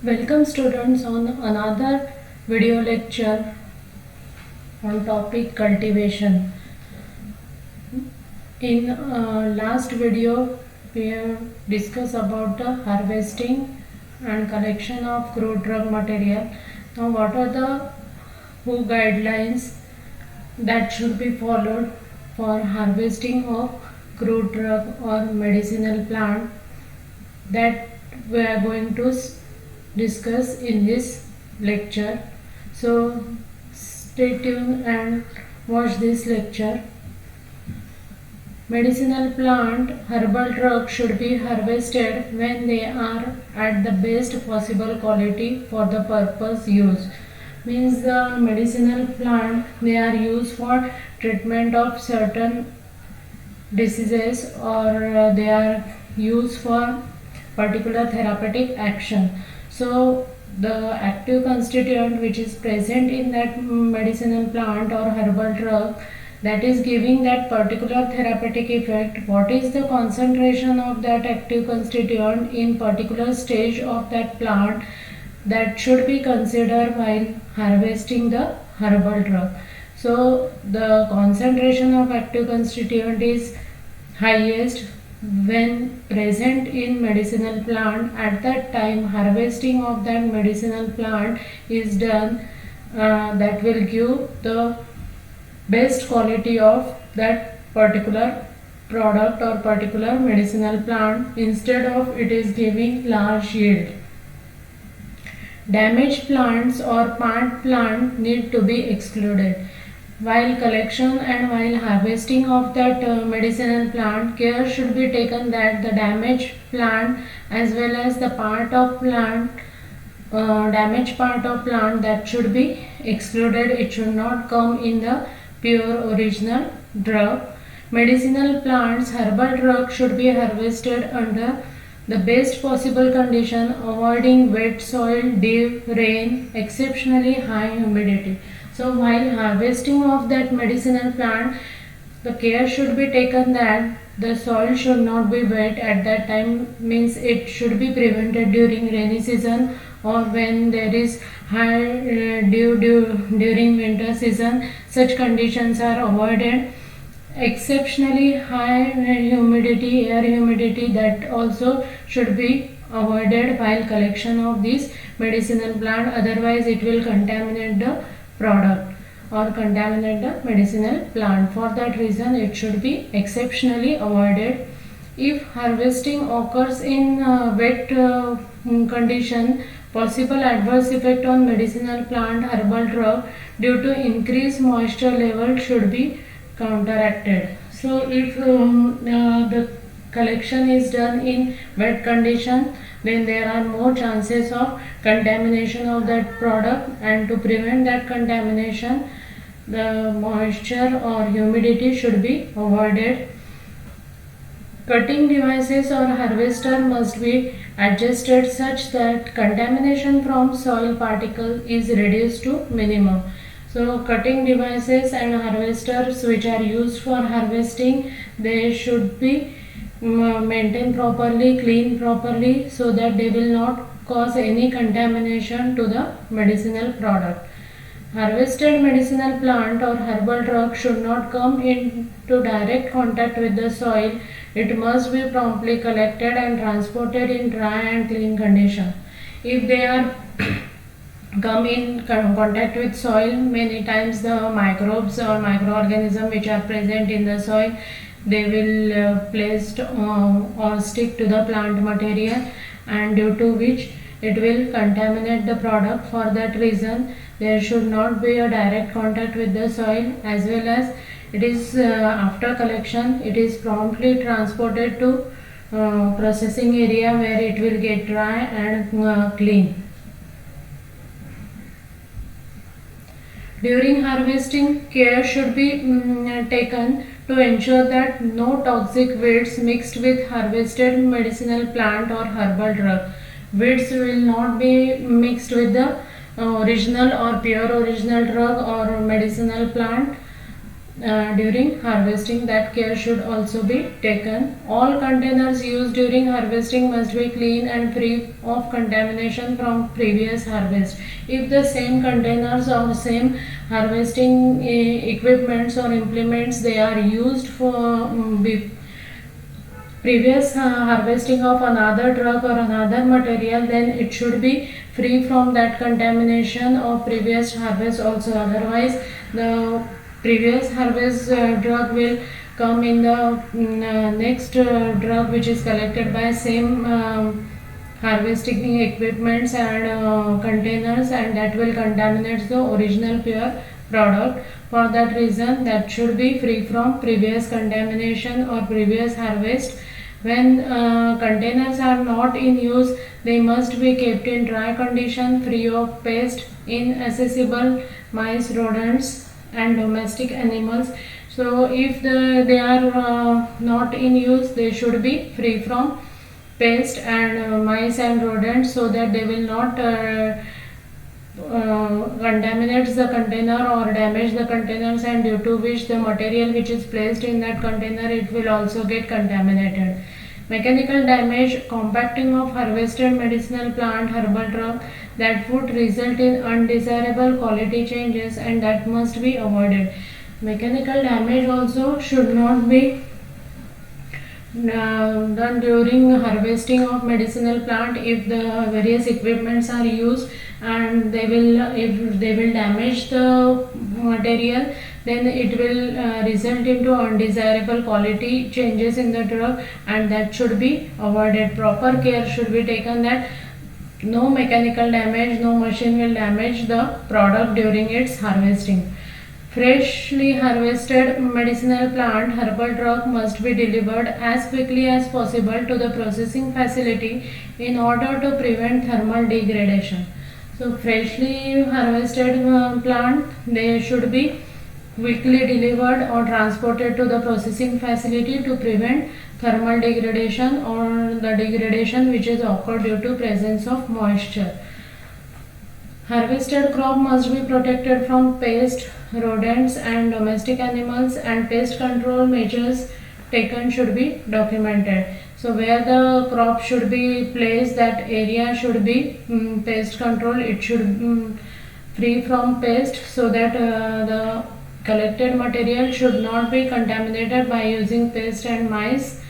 Welcome students on another video lecture on topic cultivation. In last video we have discussed about the harvesting and collection of crude drug material. Now what are the WHO guidelines that should be followed for harvesting of crude drug or medicinal plant that we are going to discuss in this lecture. So stay tuned and watch this lecture. Medicinal plant herbal drug should be harvested when they are at the best possible quality for the purpose used. Means the medicinal plant, they are used for treatment of certain diseases, or they are used for particular therapeutic action. So the active constituent which is present in that medicinal plant or herbal drug that is giving that particular therapeutic effect, what is the concentration of that active constituent in particular stage of that plant, that should be considered while harvesting the herbal drug. So the concentration of active constituent is highest when present in medicinal plant. At that time harvesting of that medicinal plant is done, that will give the best quality of that particular product or particular medicinal plant, instead of it is giving large yield. Damaged plants or part plant need to be excluded. While collection and while harvesting of that medicinal plant, care should be taken that the damaged plant as well as the part of plant, damaged part of plant, that should be excluded. It should not come in the pure original drug. Medicinal plants, herbal drug should be harvested under the best possible condition, avoiding wet soil, dew, rain, exceptionally high humidity. So while harvesting of that medicinal plant, the care should be taken that the soil should not be wet at that time. Means it should be prevented during rainy season, or when there is high dew during winter season. Such conditions are avoided. Exceptionally high humidity, air humidity, that also should be avoided while collection of this medicinal plant, otherwise it will contaminate the product or contaminate the medicinal plant. For that reason it should be exceptionally avoided. If harvesting occurs in wet condition, possible adverse effect on medicinal plant herbal drug due to increased moisture level should be counteracted. So if the collection is done in wet condition, then there are more chances of contamination of that product, and to prevent that contamination, the moisture or humidity should be avoided. Cutting devices or harvester must be adjusted such that contamination from soil particle is reduced to minimum. So cutting devices and harvesters which are used for harvesting, they should be maintained properly, clean properly, so that they will not cause any contamination to the medicinal product. Harvested medicinal plant or herbal drug should not come into direct contact with the soil. It must be promptly collected and transported in dry and clean condition. If they are come in contact with soil, many times the microbes or microorganisms which are present in the soil, they will placed or stick to the plant material, and due to which it will contaminate the product. For that reason there should not be a direct contact with the soil, as well as it is after collection it is promptly transported to processing area where it will get dry and clean. During harvesting, care should be taken to ensure that no toxic weeds mixed with harvested medicinal plant or herbal drug. Weeds will not be mixed with the original or pure original drug or medicinal plant. during harvesting, that care should also be taken. All containers used during harvesting must be clean and free of contamination from previous harvest. If the same containers or same harvesting equipments or implements they are used for previous harvesting of another drug or another material, then it should be free from that contamination of previous harvest also. Otherwise the previous harvest drug will come in the next drug which is collected by same harvesting equipments and containers, and that will contaminate the original pure product. For that reason, that should be free from previous contamination or previous harvest. When containers are not in use, they must be kept in dry condition, free of pest, inaccessible mice, rodents and domestic animals. So if they are not in use, they should be free from pest and mice and rodents, so that they will not contaminates the container or damage the containers, and due to which the material which is placed in that container, it will also get contaminated. Mechanical damage, compacting of harvested medicinal plant, herbal drug, that would result in undesirable quality changes, and that must be avoided. Mechanical damage also should not be done during harvesting of medicinal plant. If the various equipments are used and if they will damage the material, then it will result into undesirable quality changes in the drug, and that should be avoided. Proper care should be taken that no mechanical damage, no machine will damage the product during its harvesting. Freshly harvested medicinal plant, herbal drug must be delivered as quickly as possible to the processing facility in order to prevent thermal degradation. So freshly harvested plant, they should be quickly delivered or transported to the processing facility to prevent thermal degradation or the degradation which is occurred due to presence of moisture. Harvested crop must be protected from pest, rodents and domestic animals, and pest control measures taken should be documented. So where the crop should be placed, that area should be pest control. It should free from pest, so that the collected material should not be contaminated by using pest and mice,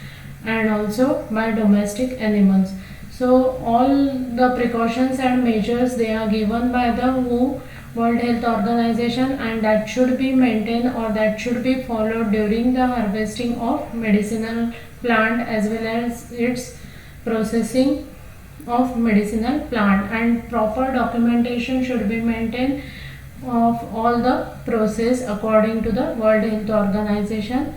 and also by domestic animals. So all the precautions and measures, they are given by the WHO, World Health Organization, and that should be maintained or that should be followed during the harvesting of medicinal plant as well as its processing of medicinal plant, and proper documentation should be maintained of all the process according to the World Health Organization.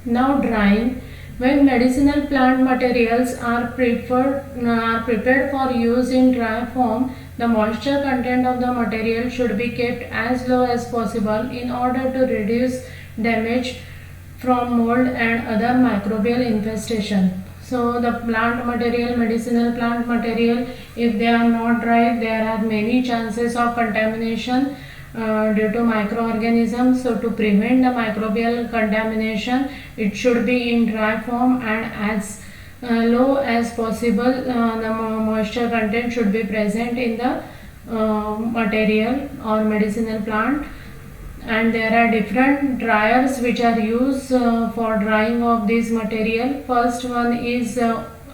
Now drying. When medicinal plant materials are prepared for use in dry form, the moisture content of the material should be kept as low as possible in order to reduce damage from mold and other microbial infestation. So the plant material, medicinal plant material, if they are not dry, there are many chances of contamination due to microorganisms. So to prevent the microbial contamination, it should be in dry form, and as low as possible the moisture content should be present in the material or medicinal plant. And there are different dryers which are used for drying of this material. First one is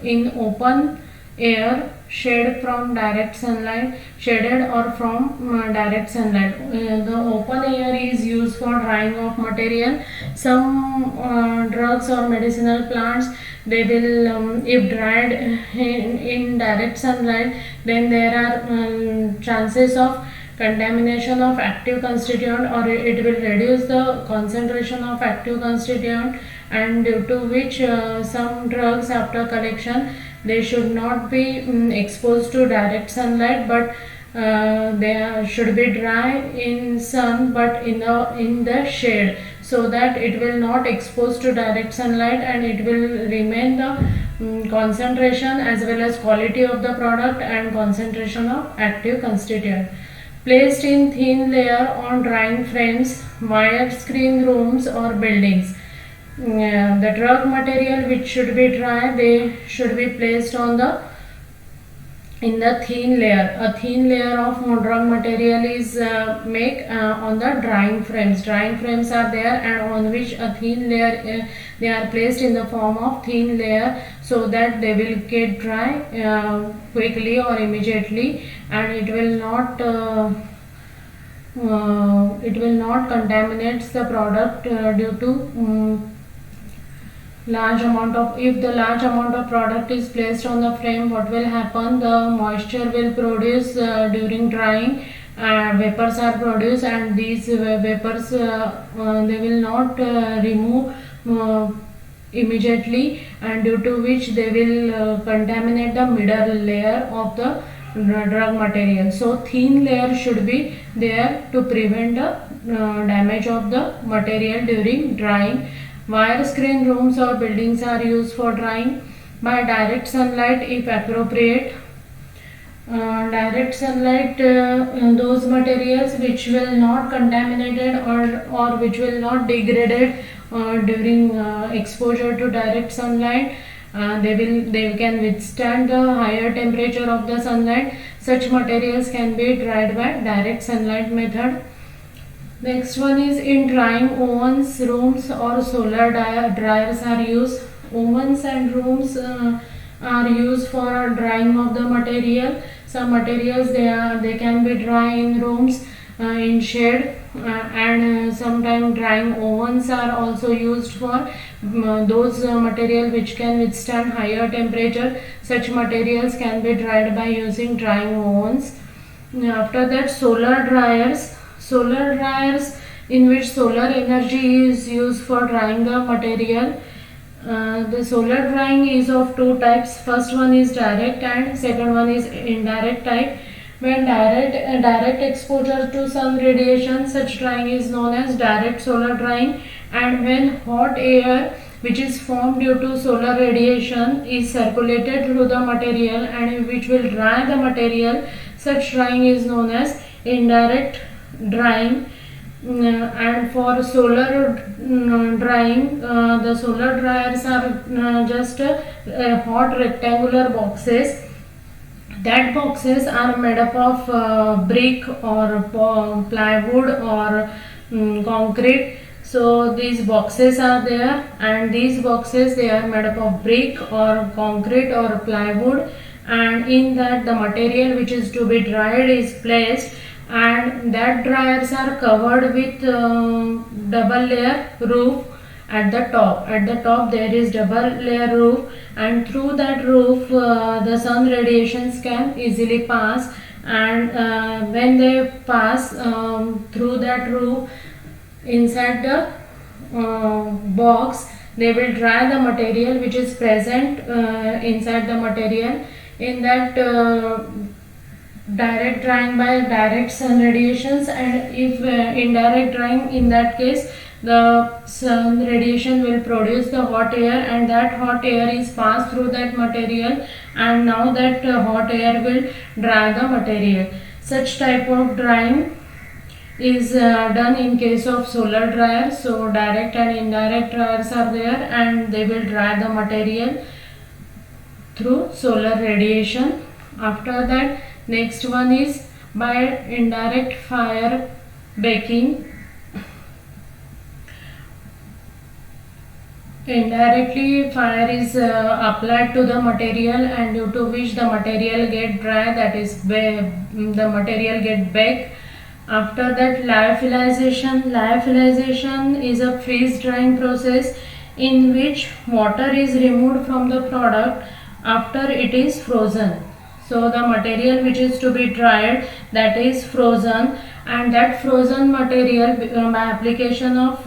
in open air, shade from direct sunlight, shaded or from direct sunlight. The open air is used for drying of material. Some drugs or medicinal plants, they will if dried in direct sunlight, then there are chances of contamination of active constituent, or it will reduce the concentration of active constituent, and due to which some drugs after collection, they should not be exposed to direct sunlight, but they should be dry in sun but in the shade. so that it will not expose to direct sunlight and it will remain the concentration as well as quality of the product and concentration of active constituent. Placed in thin layer on drying frames, wire screen rooms or buildings. The drug material which should be dry, they should be placed on the in the thin layer. A thin layer of drug material is make on the drying frames. Drying frames are there and on which a thin layer they are placed in the form of thin layer, so that they will get dry quickly or immediately, and it will not contaminate the product due to large amount of, if the large amount of product is placed on the frame, what will happen, the moisture will produce during drying, vapors are produced, and these vapors they will not remove immediately, and due to which they will contaminate the middle layer of the drug material. So thin layer should be there to prevent the damage of the material during drying. Wire screen rooms or buildings are used for drying by direct sunlight if appropriate. Direct sunlight, those materials which will not contaminated or which will not degraded during exposure to direct sunlight, they can withstand the higher temperature of the sunlight. Such materials can be dried by direct sunlight method. Next one is in drying ovens, rooms or solar dryers are used. Ovens and rooms are used for drying of the material. Some materials they can be dry in rooms, in shade, and sometimes drying ovens are also used for those material which can withstand higher temperature. Such materials can be dried by using drying ovens. After that, solar dryers. Solar dryers in which solar energy is used for drying the material. The solar drying is of two types. First one is direct and second one is indirect type. When direct exposure to sun radiation, such drying is known as direct solar drying, and when hot air which is formed due to solar radiation is circulated through the material and which will dry the material, such drying is known as indirect drying. And for solar drying, the solar dryers are just hot rectangular boxes. That boxes are made up of brick or plywood or concrete. So these boxes are there, and these boxes they are made up of brick or concrete or plywood, and in that the material which is to be dried is placed, and that dryers are covered with double layer roof at the top. At the top there is double layer roof, and through that roof the sun radiations can easily pass, and when they pass through that roof inside the box, they will dry the material which is present inside the material. In that direct drying by direct sun radiations, and if indirect drying, in that case the sun radiation will produce the hot air, and that hot air is passed through that material, and now that hot air will dry the material. Such type of drying is done in case of solar dryers. So direct and indirect dryers are there, and they will dry the material through solar radiation. After that, next one is by indirect fire baking. Indirectly fire is applied to the material, and due to which the material get dry, that is the material get baked. After that, lyophilization. Lyophilization is a freeze drying process in which water is removed from the product after it is frozen. So the material which is to be dried, that is frozen, and that frozen material by application of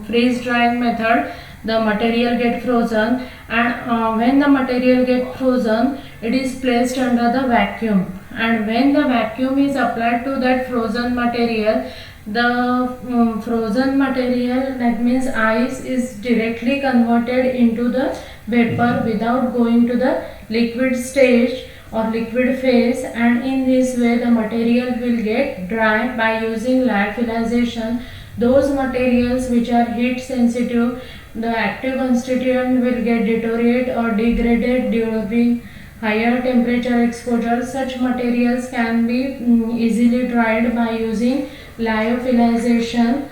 freeze drying method, the material get frozen, and when the material get frozen, it is placed under the vacuum, and when the vacuum is applied to that frozen material, the frozen material, that means ice, is directly converted into the vapor without going to the liquid stage or liquid phase, and in this way the material will get dry by using lyophilization. Those materials which are heat sensitive, the active constituent will get deteriorate or degraded during higher temperature exposure. Such materials can be easily dried by using lyophilization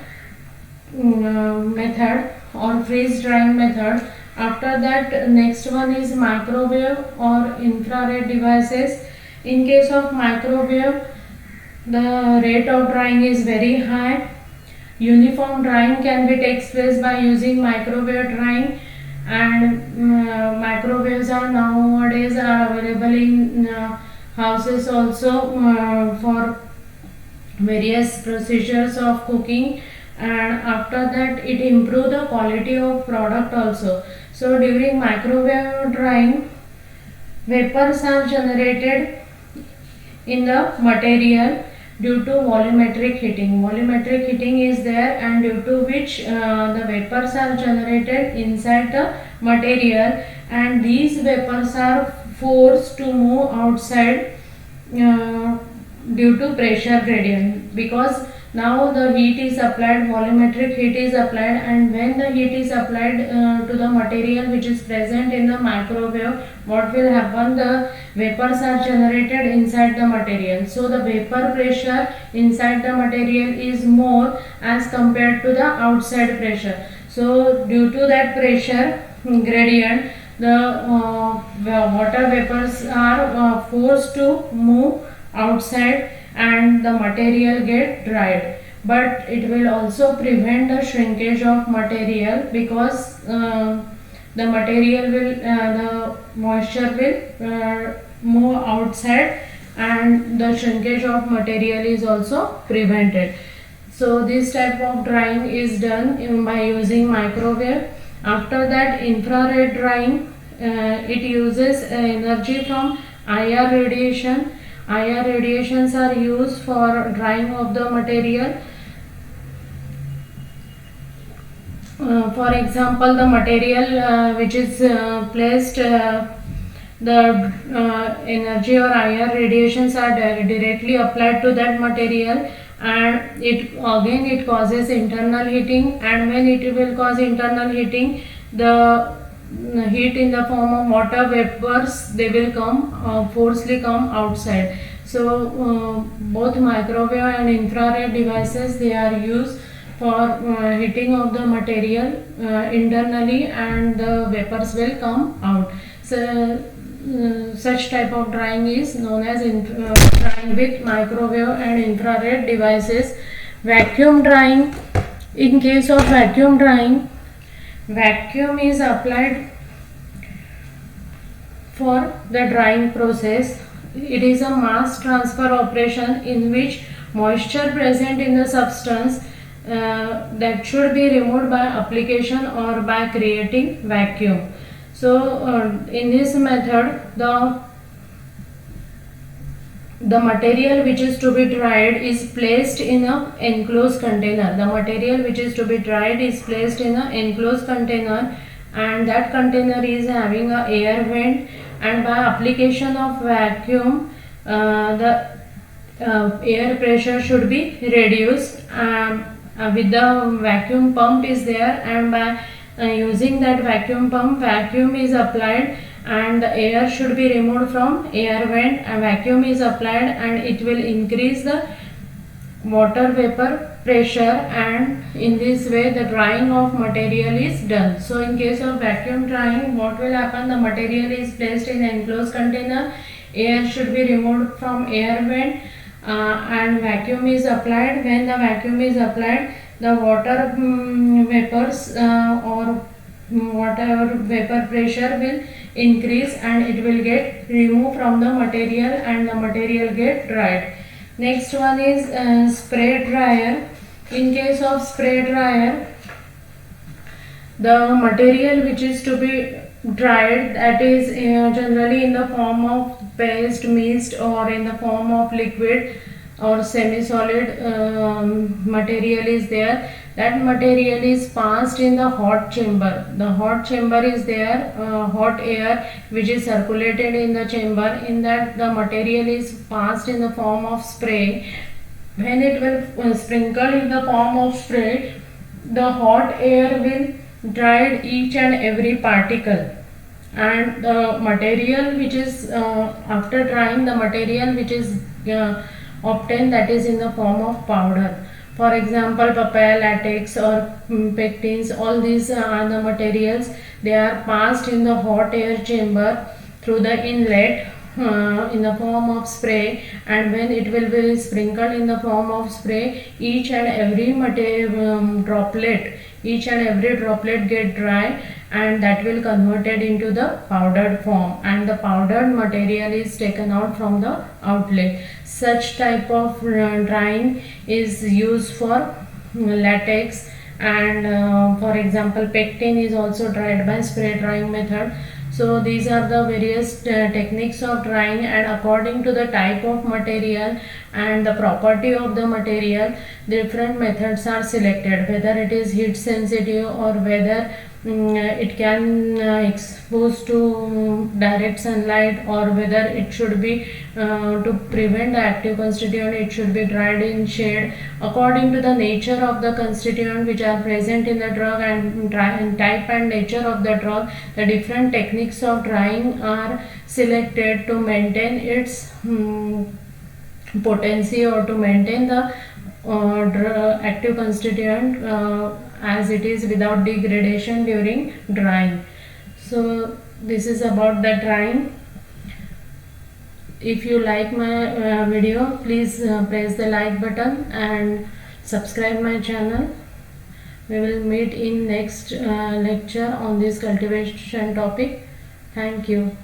method or freeze drying method. After that, next one is microwave or infrared devices. In case of microwave, the rate of drying is very high. Uniform drying can be takes place by using microwave drying, and microwaves are nowadays are available in houses also for various procedures of cooking, and after that it improve the quality of product also. So during microwave drying, vapors are generated in the material due to volumetric heating. Volumetric heating is there, and due to which the vapors are generated inside the material, and these vapors are forced to move outside due to pressure gradient, because now the heat is applied, volumetric heat is applied, and when the heat is applied to the material which is present in the microwave, what will happen, the vapors are generated inside the material. So the vapor pressure inside the material is more as compared to the outside pressure. So due to that pressure gradient, the water vapors are forced to move outside and the material get dried. But it will also prevent the shrinkage of material, because the material will the moisture will move outside, and the shrinkage of material is also prevented. So this type of drying is done by using microwave. After that, infrared drying, it uses energy from IR radiation. IR radiations are used for drying of the material. For example, the material which is placed, the energy or IR radiations are directly applied to that material, and it causes internal heating, and when it will cause internal heating, the heat in the form of water vapors, they will come forcefully come outside. So both microwave and infrared devices, they are used for heating of the material internally, and the vapors will come out. So such type of drying is known as drying with microwave and infrared devices. Vacuum drying. In case of vacuum drying, vacuum is applied for the drying process. It is a mass transfer operation in which moisture present in the substance that should be removed by application or by creating vacuum. So in this method, the material which is to be dried is placed in a enclosed container. The material which is to be dried is placed in a enclosed container, and that container is having a air vent, and by application of vacuum, the air pressure should be reduced with the vacuum pump is there, and by using that vacuum pump, vacuum is applied and the air should be removed from air vent, and vacuum is applied, and it will increase the water vapor pressure, and in this way the drying of material is done. So in case of vacuum drying, what will happen, the material is placed in an enclosed container, air should be removed from air vent, and vacuum is applied. When the vacuum is applied, the water vapors or whatever vapor pressure will increase, and it will get removed from the material, and the material get dried. Next one is spray dryer. In case of spray dryer, the material which is to be dried, that is generally in the form of paste, mist, or in the form of liquid, or semi-solid material is there, that material is passed in the hot chamber. The hot chamber is there, hot air which is circulated in the chamber. In that the material is passed in the form of spray. When it will sprinkle in the form of spray, the hot air will dry each and every particle, and the material which is after drying, the material which is obtained, that is in the form of powder. For example, papaya latex or pectins, all these are the materials. They are passed in the hot air chamber through the inlet in the form of spray, and when it will be sprinkled in the form of spray, each and every droplet get dry, and that will converted into the powdered form, and the powdered material is taken out from the outlet. Such type of drying is used for latex, and for example pectin is also dried by spray drying method. So these are the various techniques of drying, and according to the type of material and the property of the material, different methods are selected, whether it is heat sensitive or whether it can expose to direct sunlight, or whether it should be to prevent the active constituent, it should be dried in shade. According to the nature of the constituent which are present in the drug, and type and nature of the drug, the different techniques of drying are selected to maintain its potency, or to maintain the active constituent as it is without degradation during drying. So this is about the drying. If you like my video, please press the like button and subscribe my channel. We will meet in next lecture on this cultivation topic. Thank you.